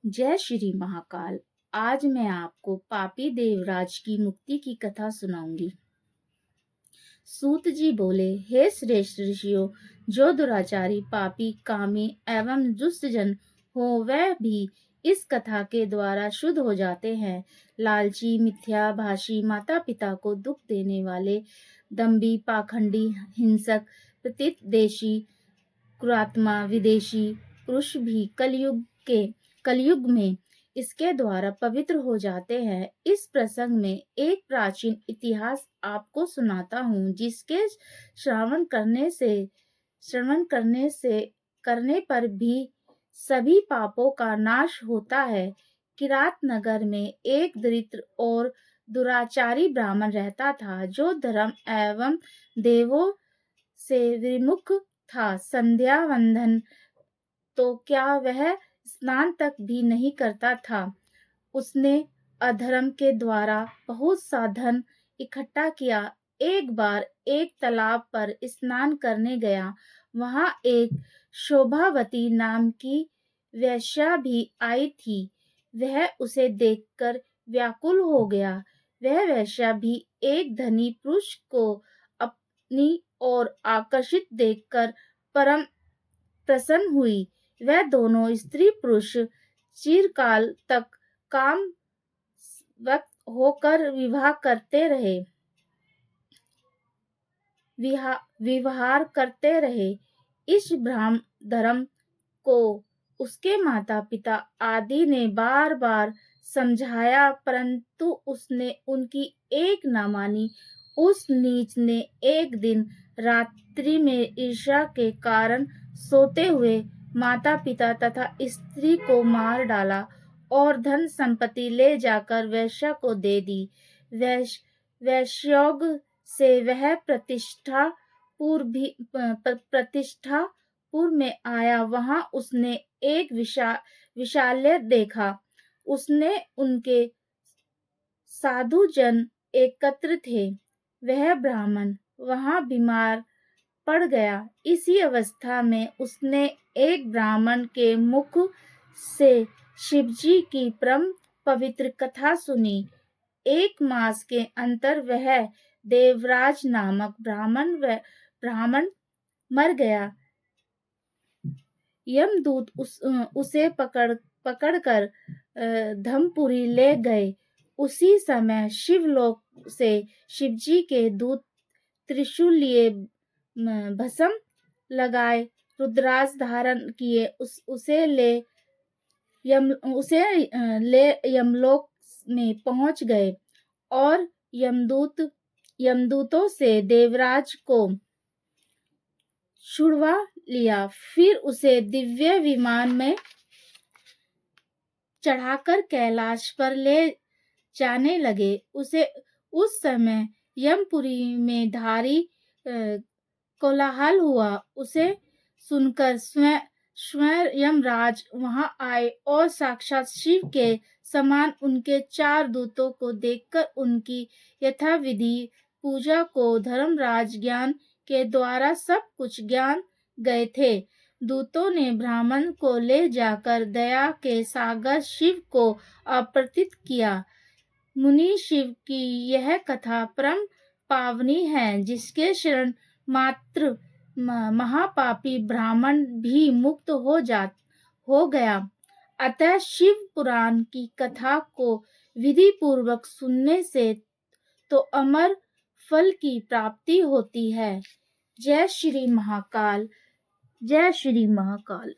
जय श्री महाकाल। आज मैं आपको पापी देवराज की मुक्ति की कथा सुनाऊंगी। सूत जी बोले, हे श्रेष्ठ ऋषियों, जो दुराचारी, पापी, कामी एवं दुष्ट जन हो वह भी इस कथा के द्वारा शुद्ध हो जाते हैं। लालची, मिथ्या भाषी, माता पिता को दुख देने वाले, दंभी, पाखंडी, हिंसक, प्रतिदेशी, कुरात्मा, विदेशी पुरुष भी कलयुग में इसके द्वारा पवित्र हो जाते हैं। इस प्रसंग में एक प्राचीन इतिहास आपको सुनाता हूँ, जिसके श्रवण करने पर भी सभी पापों का नाश होता है। किरात नगर में एक दरिद्र और दुराचारी ब्राह्मण रहता था, जो धर्म एवं देवों से विमुख था। संध्या वंदन तो क्या, वह स्नान तक भी नहीं करता था। उसने अधर्म के द्वारा बहुत सा धन इकट्ठा किया। एक बार एक तालाब पर स्नान करने गया। वहां एक शोभावती नाम की वेश्या भी आई थी। वह उसे देखकर व्याकुल हो गया। वह वेश्या भी एक धनी पुरुष को अपनी ओर आकर्षित देखकर परम प्रसन्न हुई। वह दोनों स्त्री पुरुष चिरकाल तक काम वक्त होकर विवाह करते रहे। इस ब्राह्मण धर्म को उसके माता पिता आदि ने बार बार समझाया, परंतु उसने उनकी एक न मानी। उस नीच ने एक दिन रात्रि में ईर्ष्या के कारण सोते हुए माता पिता तथा स्त्री को मार डाला और धन संपत्ति ले जाकर वेश्या को दे दी। वैश्योग से वह प्रतिष्ठापुर में आया। वहां उसने एक विशाल्य देखा। उसने उनके साधु जन एकत्र थे। वह ब्राह्मण वहां बीमार पड़ गया। इसी अवस्था में उसने एक ब्राह्मण के मुख से शिवजी की परम पवित्र कथा सुनी। एक मास के अंतर वह देवराज नामक ब्राह्मण मर गया। यमदूत उसे पकड़कर धमपुरी ले गए। उसी समय शिवलोक से शिवजी के दूत त्रिशूल लिए, भस्म लगाए, रुद्राक्ष धारण किए उसे ले यमलोक में पहुंच गए और यमदूतों से देवराज को छुड़वा लिया। फिर उसे दिव्य विमान में चढ़ाकर कैलाश पर ले जाने लगे। उस समय यमपुरी में भारी कोलाहल हुआ। उसे सुनकर स्वयं यमराज वहां आए और साक्षात शिव के समान उनके 4 दूतों को देखकर उनकी यथाविधि पूजा को धर्मराज ज्ञान के द्वारा सब कुछ ज्ञान गए थे। दूतों ने ब्राह्मण को ले जाकर दया के सागर शिव को अर्पित किया। मुनि शिव की यह कथा परम पावनी है, जिसके शरण मात्र महापापी ब्राह्मण भी मुक्त हो गया। अतः शिव पुराण की कथा को विधि पूर्वक सुनने से तो अमर फल की प्राप्ति होती है। जय श्री महाकाल। जय श्री महाकाल।